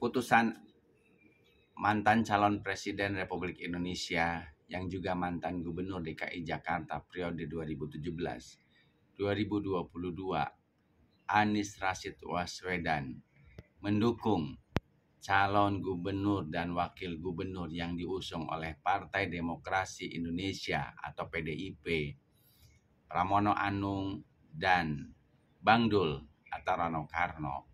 Keputusan mantan calon Presiden Republik Indonesia yang juga mantan Gubernur DKI Jakarta periode 2017-2022, Anies Rashid Baswedan, mendukung calon gubernur dan wakil gubernur yang diusung oleh Partai Demokrasi Indonesia atau PDIP, Pramono Anung dan Bang Dul atau Rano Karno.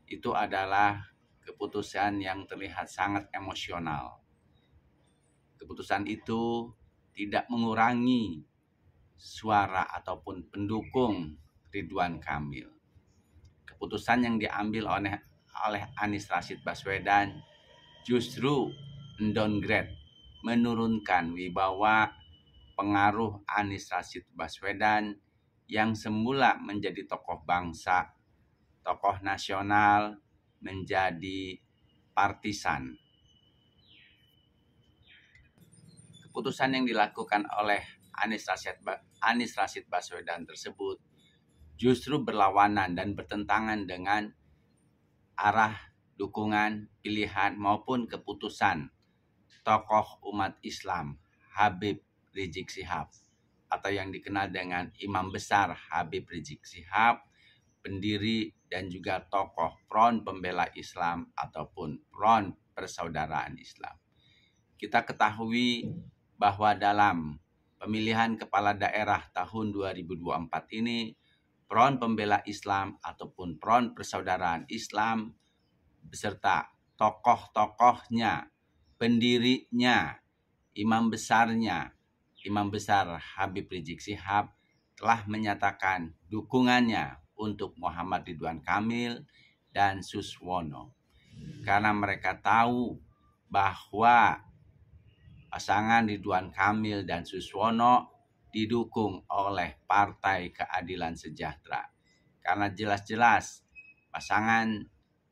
Itu adalah keputusan yang terlihat sangat emosional. Keputusan itu tidak mengurangi suara ataupun pendukung Ridwan Kamil. Keputusan yang diambil oleh Anies Rashid Baswedan justru mendowngrade, menurunkan wibawa pengaruh Anies Rashid Baswedan yang semula menjadi tokoh bangsa, tokoh nasional, menjadi partisan. Keputusan yang dilakukan oleh Anies Rashid Baswedan tersebut justru berlawanan dan bertentangan dengan arah dukungan, pilihan maupun keputusan tokoh umat Islam Habib Rizik Syihab atau yang dikenal dengan Imam Besar Habib Rizik Syihab, pendiri dan juga tokoh Front Pembela Islam ataupun Front Persaudaraan Islam. Kita ketahui bahwa dalam pemilihan kepala daerah tahun 2024 ini, Front Pembela Islam ataupun Front Persaudaraan Islam beserta tokoh-tokohnya, pendirinya, imam besarnya, Imam Besar Habib Rizik Syihab telah menyatakan dukungannya untuk Muhammad Ridwan Kamil dan Suswono. Karena mereka tahu bahwa pasangan Ridwan Kamil dan Suswono didukung oleh Partai Keadilan Sejahtera. Karena jelas-jelas pasangan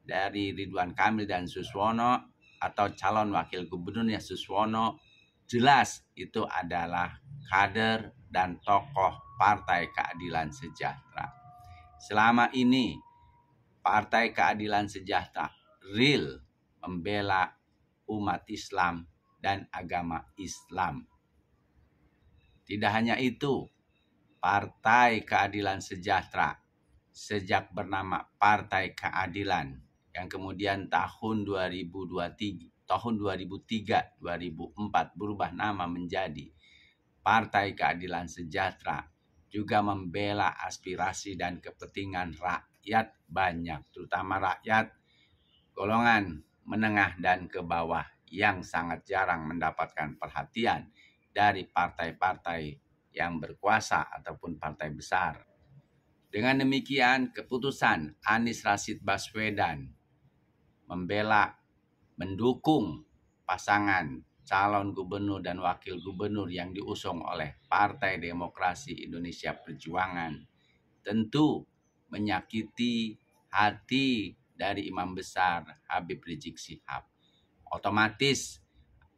dari Ridwan Kamil dan Suswono atau calon wakil gubernurnya Suswono jelas itu adalah kader dan tokoh Partai Keadilan Sejahtera. Selama ini Partai Keadilan Sejahtera real membela umat Islam dan agama Islam. Tidak hanya itu, Partai Keadilan Sejahtera sejak bernama Partai Keadilan yang kemudian tahun 2003, 2004 berubah nama menjadi Partai Keadilan Sejahtera juga membela aspirasi dan kepentingan rakyat banyak, terutama rakyat golongan menengah dan ke bawah yang sangat jarang mendapatkan perhatian dari partai-partai yang berkuasa ataupun partai besar. Dengan demikian, keputusan Anies Rashid Baswedan mendukung pasangan calon gubernur dan wakil gubernur yang diusung oleh Partai Demokrasi Indonesia Perjuangan tentu menyakiti hati dari Imam Besar Habib Rizik Syihab. Otomatis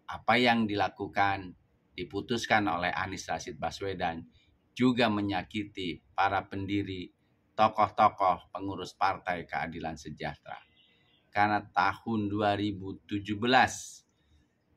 apa yang diputuskan oleh Anies Rashid Baswedan juga menyakiti para pendiri, tokoh-tokoh pengurus Partai Keadilan Sejahtera. Karena tahun 2017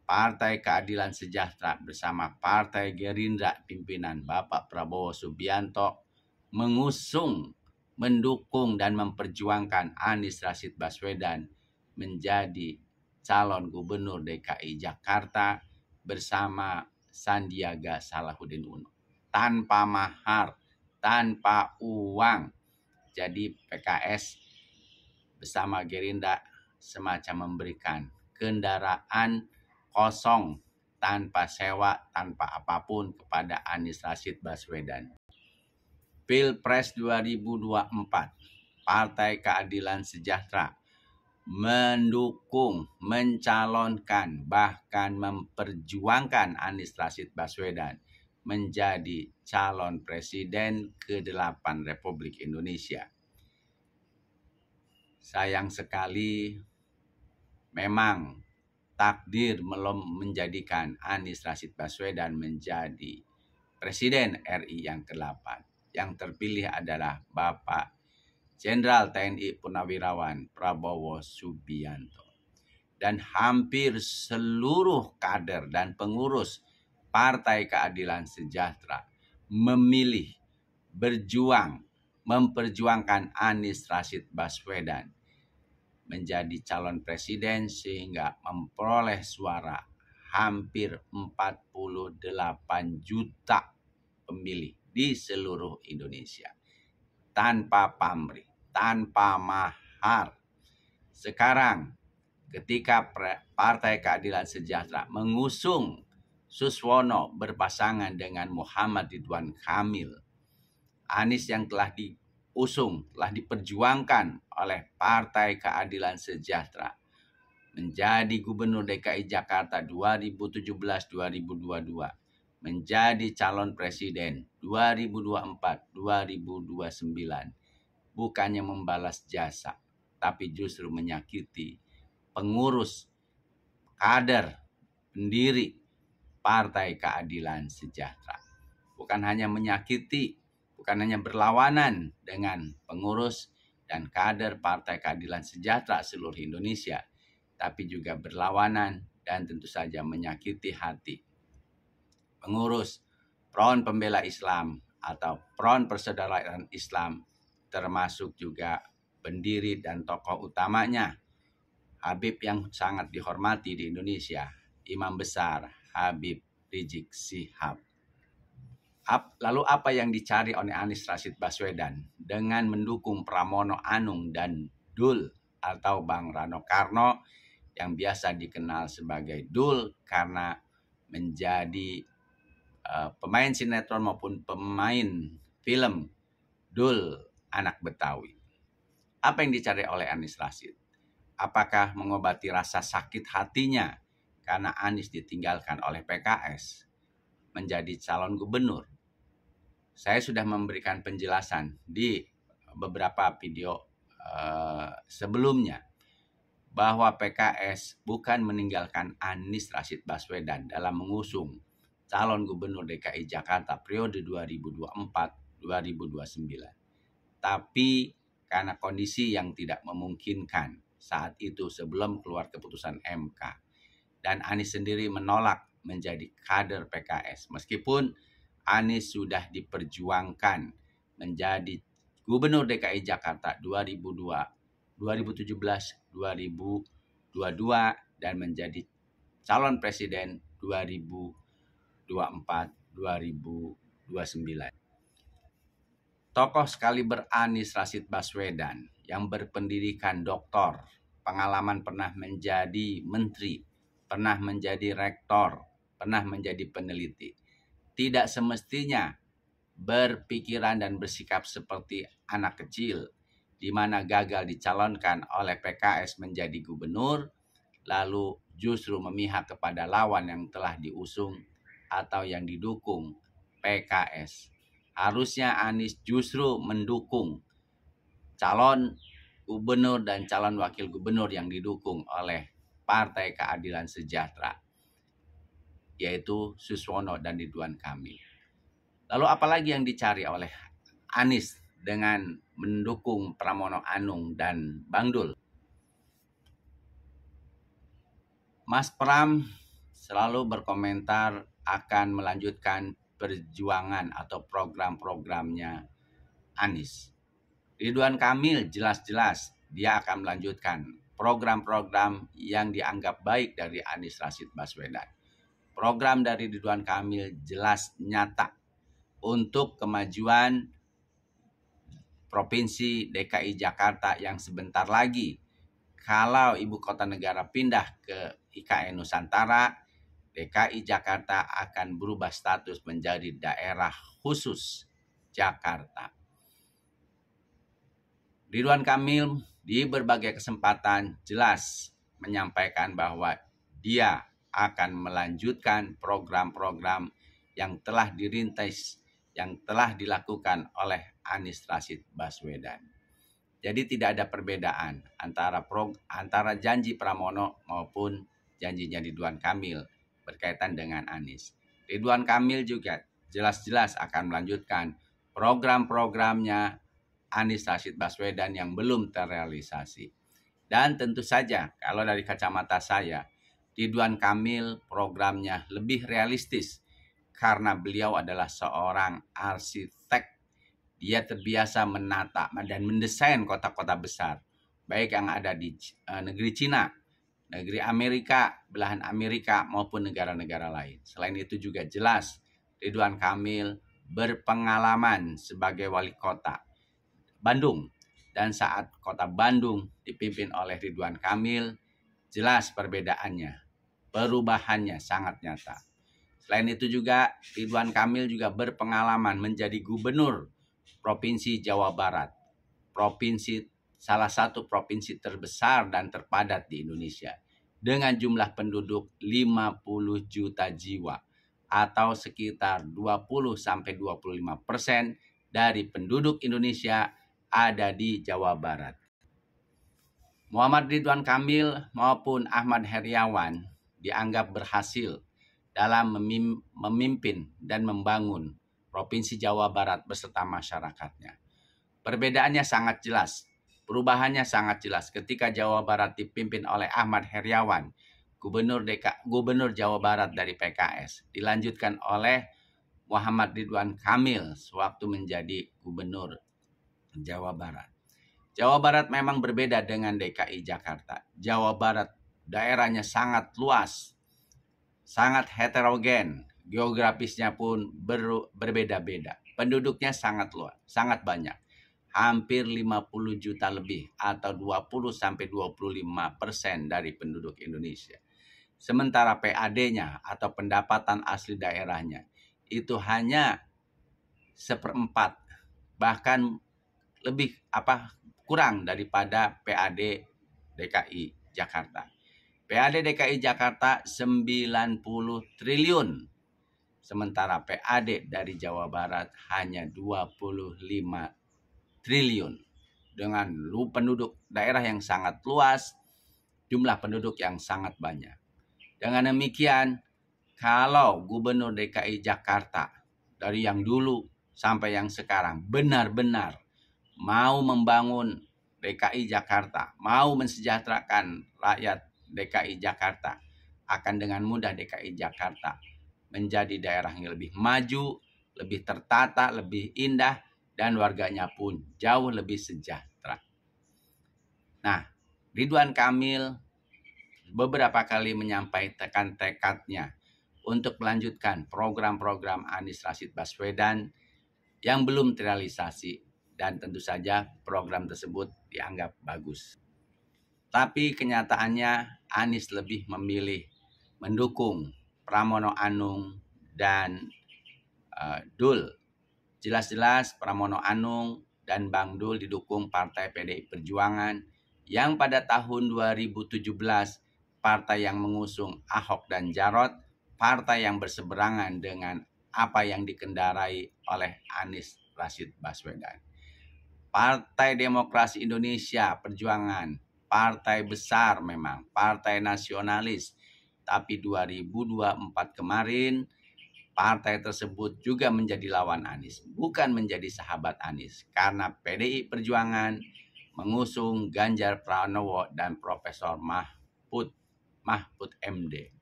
Partai Keadilan Sejahtera bersama Partai Gerindra pimpinan Bapak Prabowo Subianto mengusung, mendukung dan memperjuangkan Anies Rashid Baswedan menjadi calon gubernur DKI Jakarta bersama Sandiaga Salahuddin Uno. Tanpa mahar, tanpa uang. Jadi PKS bersama Gerindra semacam memberikan kendaraan kosong tanpa sewa, tanpa apapun kepada Anies Rashid Baswedan. Pilpres 2024, Partai Keadilan Sejahtera mendukung, mencalonkan, bahkan memperjuangkan Anies Rashid Baswedan menjadi calon presiden ke-8 Republik Indonesia. Sayang sekali, memang takdir belum menjadikan Anies Rashid Baswedan menjadi Presiden RI yang ke-8. Yang terpilih adalah Bapak Jenderal TNI Purnawirawan Prabowo Subianto. Dan hampir seluruh kader dan pengurus Partai Keadilan Sejahtera memilih, berjuang, memperjuangkan Anies Rashid Baswedan menjadi calon presiden sehingga memperoleh suara hampir 48 juta pemilih di seluruh Indonesia. Tanpa pamrih, tanpa mahar. Sekarang ketika Partai Keadilan Sejahtera mengusung Suswono berpasangan dengan Muhammad Ridwan Kamil, Anies yang telah diusung, telah diperjuangkan oleh Partai Keadilan Sejahtera menjadi Gubernur DKI Jakarta 2017-2022, menjadi calon presiden 2024-2029, bukannya membalas jasa, tapi justru menyakiti pengurus, kader, pendiri Partai Keadilan Sejahtera. Bukan hanya menyakiti, bukan hanya berlawanan dengan pengurus dan kader Partai Keadilan Sejahtera seluruh Indonesia, tapi juga berlawanan dan tentu saja menyakiti hati pengurus Front Pembela Islam atau Front Persaudaraan Islam, termasuk juga pendiri dan tokoh utamanya Habib yang sangat dihormati di Indonesia, Imam Besar Habib Rizik Syihab. Lalu apa yang dicari oleh Anies Rashid Baswedan dengan mendukung Pramono Anung dan Dul atau Bang Rano Karno yang biasa dikenal sebagai Dul karena menjadi pemain sinetron maupun pemain film Dul Anak Betawi. Apa yang dicari oleh Anies Rashid? Apakah mengobati rasa sakit hatinya karena Anies ditinggalkan oleh PKS menjadi calon gubernur? Saya sudah memberikan penjelasan di beberapa video sebelumnya bahwa PKS bukan meninggalkan Anies Rashid Baswedan dalam mengusung calon gubernur DKI Jakarta periode 2024-2029. Tapi karena kondisi yang tidak memungkinkan saat itu sebelum keluar keputusan MK. Dan Anies sendiri menolak menjadi kader PKS. Meskipun Anies sudah diperjuangkan menjadi gubernur DKI Jakarta 2017-2022 dan menjadi calon presiden 2024-2029. Tokoh sekaliber Anies Rashid Baswedan yang berpendidikan doktor, pengalaman pernah menjadi menteri, pernah menjadi rektor, pernah menjadi peneliti, tidak semestinya berpikiran dan bersikap seperti anak kecil di mana gagal dicalonkan oleh PKS menjadi gubernur, lalu justru memihak kepada lawan yang telah diusung atau yang didukung PKS. Harusnya Anies justru mendukung calon gubernur dan calon wakil gubernur yang didukung oleh Partai Keadilan Sejahtera, yaitu Suswono dan Ridwan Kamil. Lalu apalagi yang dicari oleh Anies dengan mendukung Pramono Anung dan Bang Dul? Mas Pram selalu berkomentar akan melanjutkan perjuangan atau program-programnya Anies. Ridwan Kamil jelas-jelas dia akan melanjutkan program-program yang dianggap baik dari Anies Rashid Baswedan. Program dari Ridwan Kamil jelas nyata untuk kemajuan Provinsi DKI Jakarta yang sebentar lagi kalau ibu kota negara pindah ke IKN Nusantara, DKI Jakarta akan berubah status menjadi daerah khusus Jakarta. Ridwan Kamil di berbagai kesempatan jelas menyampaikan bahwa dia akan melanjutkan program-program yang telah dirintis, yang telah dilakukan oleh Anies Rashid Baswedan. Jadi tidak ada perbedaan antara janji Pramono maupun janjinya Ridwan Kamil berkaitan dengan Anies. Ridwan Kamil juga jelas-jelas akan melanjutkan program-programnya Anies Rashid Baswedan yang belum terrealisasi. Dan tentu saja kalau dari kacamata saya, Ridwan Kamil programnya lebih realistis karena beliau adalah seorang arsitek. Dia terbiasa menata dan mendesain kota-kota besar, baik yang ada di negeri Cina, negeri Amerika, belahan Amerika maupun negara-negara lain. Selain itu juga jelas Ridwan Kamil berpengalaman sebagai wali kota Bandung. Dan saat kota Bandung dipimpin oleh Ridwan Kamil, jelas perbedaannya, perubahannya sangat nyata. Selain itu juga Ridwan Kamil juga berpengalaman menjadi gubernur Provinsi Jawa Barat, salah satu provinsi terbesar dan terpadat di Indonesia dengan jumlah penduduk 50 juta jiwa atau sekitar 20-25% dari penduduk Indonesia ada di Jawa Barat. Muhammad Ridwan Kamil maupun Ahmad Heriawan dianggap berhasil dalam memimpin dan membangun Provinsi Jawa Barat beserta masyarakatnya. Perbedaannya sangat jelas, perubahannya sangat jelas ketika Jawa Barat dipimpin oleh Ahmad Heriawan, Gubernur Jawa Barat dari PKS, dilanjutkan oleh Muhammad Ridwan Kamil sewaktu menjadi Gubernur Jawa Barat. Jawa Barat memang berbeda dengan DKI Jakarta. Jawa Barat daerahnya sangat luas, sangat heterogen, geografisnya pun berbeda-beda. Penduduknya sangat luas, sangat banyak. Hampir 50 juta lebih atau 20-25% dari penduduk Indonesia. Sementara PAD-nya atau pendapatan asli daerahnya itu hanya 1/4, bahkan lebih kurang daripada PAD DKI Jakarta. PAD DKI Jakarta 90 triliun. Sementara PAD dari Jawa Barat hanya 25 triliun. Dengan penduduk daerah yang sangat luas, jumlah penduduk yang sangat banyak. Dengan demikian, kalau Gubernur DKI Jakarta dari yang dulu sampai yang sekarang benar-benar mau membangun DKI Jakarta, mau mensejahterakan rakyat DKI Jakarta, akan dengan mudah DKI Jakarta menjadi daerah yang lebih maju, lebih tertata, lebih indah, dan warganya pun jauh lebih sejahtera. Nah, Ridwan Kamil beberapa kali menyampaikan tekadnya untuk melanjutkan program-program Anies Rashid Baswedan yang belum terrealisasi, dan tentu saja program tersebut dianggap bagus. Tapi kenyataannya Anies lebih memilih mendukung Pramono Anung dan Dul. Jelas-jelas Pramono Anung dan Bang Dul didukung Partai PDI Perjuangan yang pada tahun 2017 partai yang mengusung Ahok dan Jarot, partai yang berseberangan dengan apa yang dikendarai oleh Anies Rashid Baswedan. Partai Demokrasi Indonesia Perjuangan, partai besar memang, partai nasionalis. Tapi 2024 kemarin, partai tersebut juga menjadi lawan Anies, bukan menjadi sahabat Anies. Karena PDI Perjuangan mengusung Ganjar Pranowo dan Profesor Mahfud MD.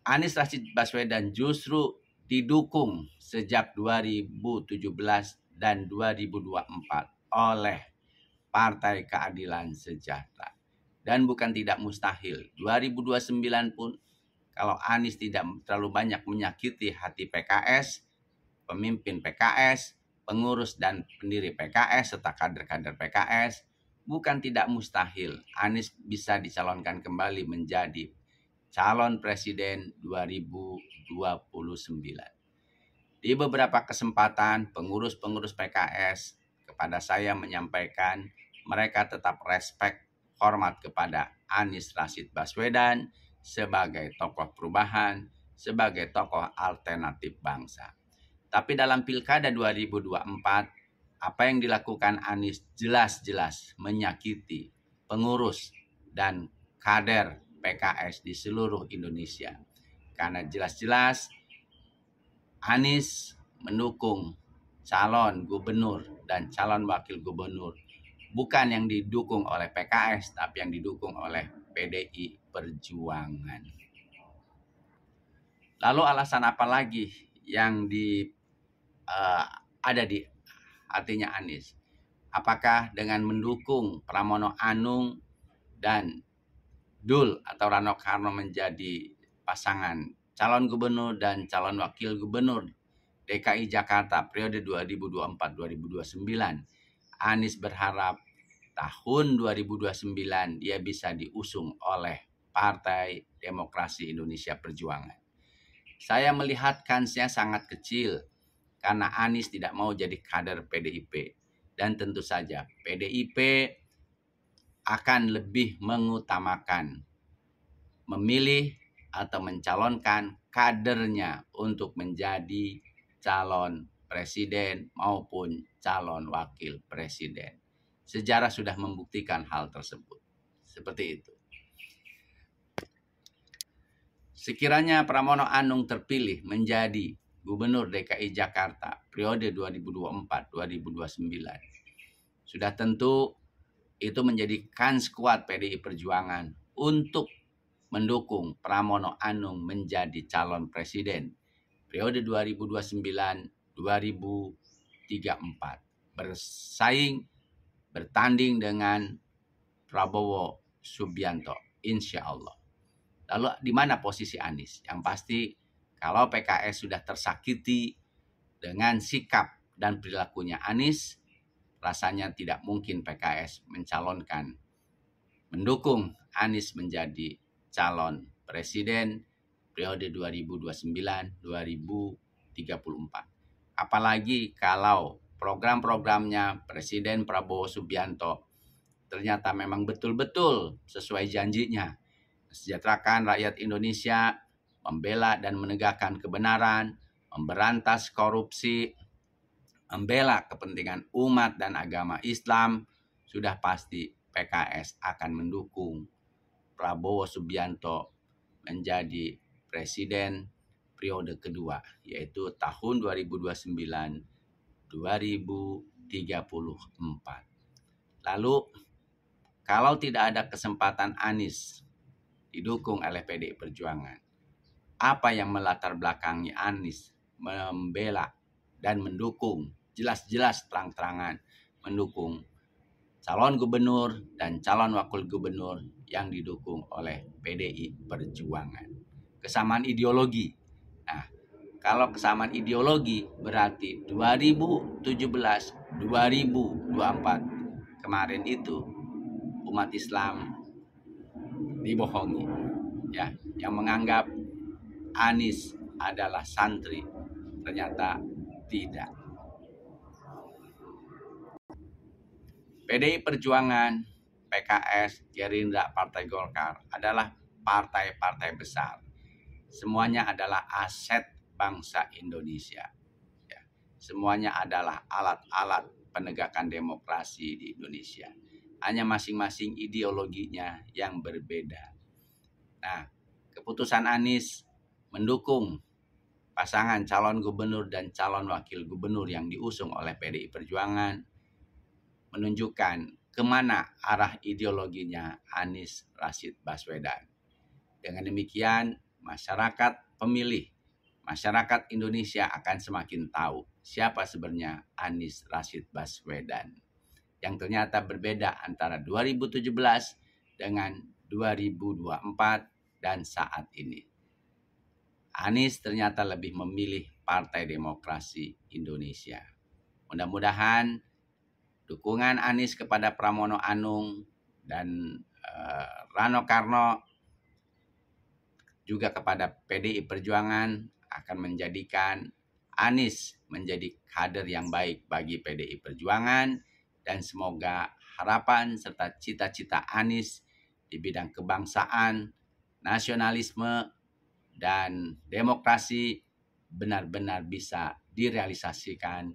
Anies Rashid Baswedan justru didukung sejak 2017 dan 2024 oleh Partai Keadilan Sejahtera. Dan bukan tidak mustahil, 2029 pun kalau Anies tidak terlalu banyak menyakiti hati PKS, pemimpin PKS, pengurus dan pendiri PKS, serta kader-kader PKS, bukan tidak mustahil Anies bisa dicalonkan kembali menjadi calon presiden 2029. Di beberapa kesempatan, pengurus-pengurus PKS kepada saya menyampaikan mereka tetap respek, hormat kepada Anies Rashid Baswedan sebagai tokoh perubahan, sebagai tokoh alternatif bangsa. Tapi dalam Pilkada 2024, apa yang dilakukan Anies jelas-jelas menyakiti pengurus dan kader PKS di seluruh Indonesia. Karena jelas-jelas Anies mendukung calon gubernur dan calon wakil gubernur bukan yang didukung oleh PKS, tapi yang didukung oleh PDI Perjuangan. Lalu alasan apa lagi yang ada di hatinya Anies? Apakah dengan mendukung Pramono Anung dan Dul atau Rano Karno menjadi pasangan calon gubernur dan calon wakil gubernur DKI Jakarta periode 2024-2029, Anies berharap tahun 2029 dia bisa diusung oleh Partai Demokrasi Indonesia Perjuangan. Saya melihat kansnya sangat kecil karena Anies tidak mau jadi kader PDIP. Dan tentu saja PDIP akan lebih mengutamakan memilih atau mencalonkan kadernya untuk menjadi calon presiden maupun calon wakil presiden. Sejarah sudah membuktikan hal tersebut. Seperti itu. Sekiranya Pramono Anung terpilih menjadi Gubernur DKI Jakarta periode 2024-2029, sudah tentu itu menjadi kans kuat PDI Perjuangan untuk mendukung Pramono Anung menjadi calon presiden periode 2029-2034, bertanding dengan Prabowo Subianto, insya Allah. Lalu di mana posisi Anies? Yang pasti kalau PKS sudah tersakiti dengan sikap dan perilakunya Anies, rasanya tidak mungkin PKS mendukung Anies menjadi calon presiden periode 2029-2034. Apalagi kalau program-programnya Presiden Prabowo Subianto ternyata memang betul-betul sesuai janjinya. Mesejahterakan rakyat Indonesia, membela dan menegakkan kebenaran, memberantas korupsi, membela kepentingan umat dan agama Islam, sudah pasti PKS akan mendukung Prabowo Subianto menjadi presiden periode kedua, yaitu tahun 2029-2034. Lalu, kalau tidak ada kesempatan Anies didukung oleh PDI Perjuangan, apa yang melatar belakangi Anies membela dan mendukung, jelas-jelas terang-terangan mendukung calon gubernur dan calon wakil gubernur yang didukung oleh PDI Perjuangan? Kesamaan ideologi. Nah, kalau kesamaan ideologi berarti 2017-2024 kemarin itu umat Islam dibohongi, ya, yang menganggap Anies adalah santri, ternyata tidak. PDI Perjuangan, PKS, Gerindra, Partai Golkar adalah partai-partai besar. Semuanya adalah aset bangsa Indonesia. Ya, semuanya adalah alat-alat penegakan demokrasi di Indonesia. Hanya masing-masing ideologinya yang berbeda. Nah, keputusan Anies mendukung pasangan calon gubernur dan calon wakil gubernur yang diusung oleh PDI Perjuangan menunjukkan kemana arah ideologinya Anies Rashid Baswedan. Dengan demikian, masyarakat pemilih, masyarakat Indonesia akan semakin tahu siapa sebenarnya Anies Rashid Baswedan, yang ternyata berbeda antara 2017 dengan 2024 dan saat ini. Anies ternyata lebih memilih Partai Demokrasi Indonesia. Mudah-mudahan dukungan Anies kepada Pramono Anung dan Rano Karno juga kepada PDI Perjuangan akan menjadikan Anies menjadi kader yang baik bagi PDI Perjuangan, dan semoga harapan serta cita-cita Anies di bidang kebangsaan, nasionalisme, dan demokrasi benar-benar bisa direalisasikan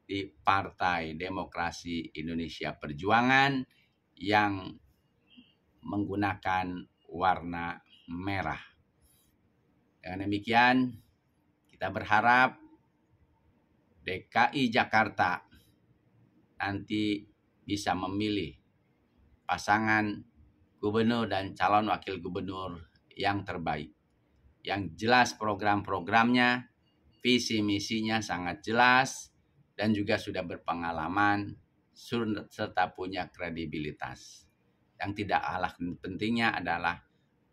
di Partai Demokrasi Indonesia Perjuangan yang menggunakan warna merah. Dengan demikian, kita berharap DKI Jakarta nanti bisa memilih pasangan gubernur dan calon wakil gubernur yang terbaik. Yang jelas program-programnya, visi misinya sangat jelas, dan juga sudah berpengalaman serta punya kredibilitas. Yang tidak kalah pentingnya adalah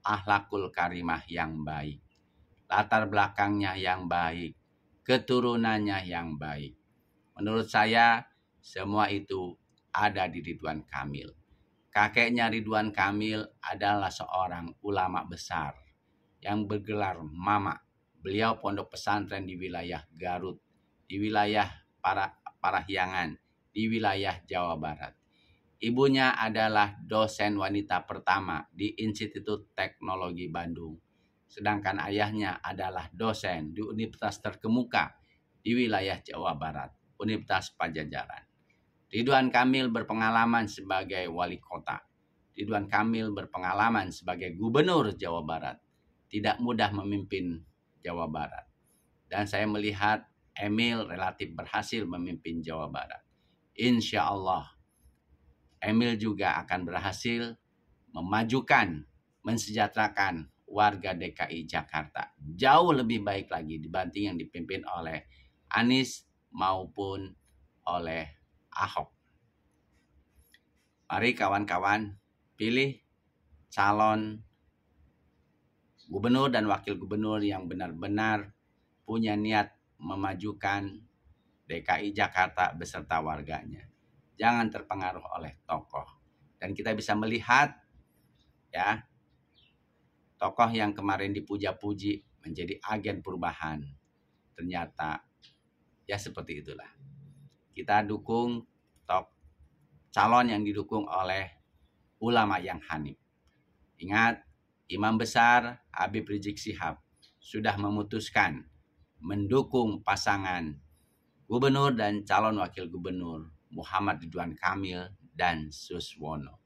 akhlakul karimah yang baik, latar belakangnya yang baik, keturunannya yang baik. Menurut saya semua itu ada di Ridwan Kamil. Kakeknya Ridwan Kamil adalah seorang ulama besar yang bergelar Mama. Beliau pondok pesantren di wilayah Garut, di wilayah Parahyangan, di wilayah Jawa Barat. Ibunya adalah dosen wanita pertama di Institut Teknologi Bandung. Sedangkan ayahnya adalah dosen di universitas terkemuka di wilayah Jawa Barat, Universitas Pajajaran. Ridwan Kamil berpengalaman sebagai wali kota. Ridwan Kamil berpengalaman sebagai gubernur Jawa Barat. Tidak mudah memimpin Jawa Barat. Dan saya melihat Emil relatif berhasil memimpin Jawa Barat. Insya Allah Emil juga akan berhasil memajukan, mensejahterakan warga DKI Jakarta. Jauh lebih baik lagi dibanding yang dipimpin oleh Anies maupun oleh Ahok. Mari kawan-kawan pilih calon gubernur dan wakil gubernur yang benar-benar punya niat memajukan DKI Jakarta beserta warganya. Jangan terpengaruh oleh tokoh. Dan kita bisa melihat ya, tokoh yang kemarin dipuja-puji menjadi agen perubahan. Ternyata ya seperti itulah. Kita dukung calon yang didukung oleh ulama yang hanif. Ingat, Imam Besar Habib Rizik Syihab sudah memutuskan mendukung pasangan gubernur dan calon wakil gubernur Muhammad Ridwan Kamil dan Suswono.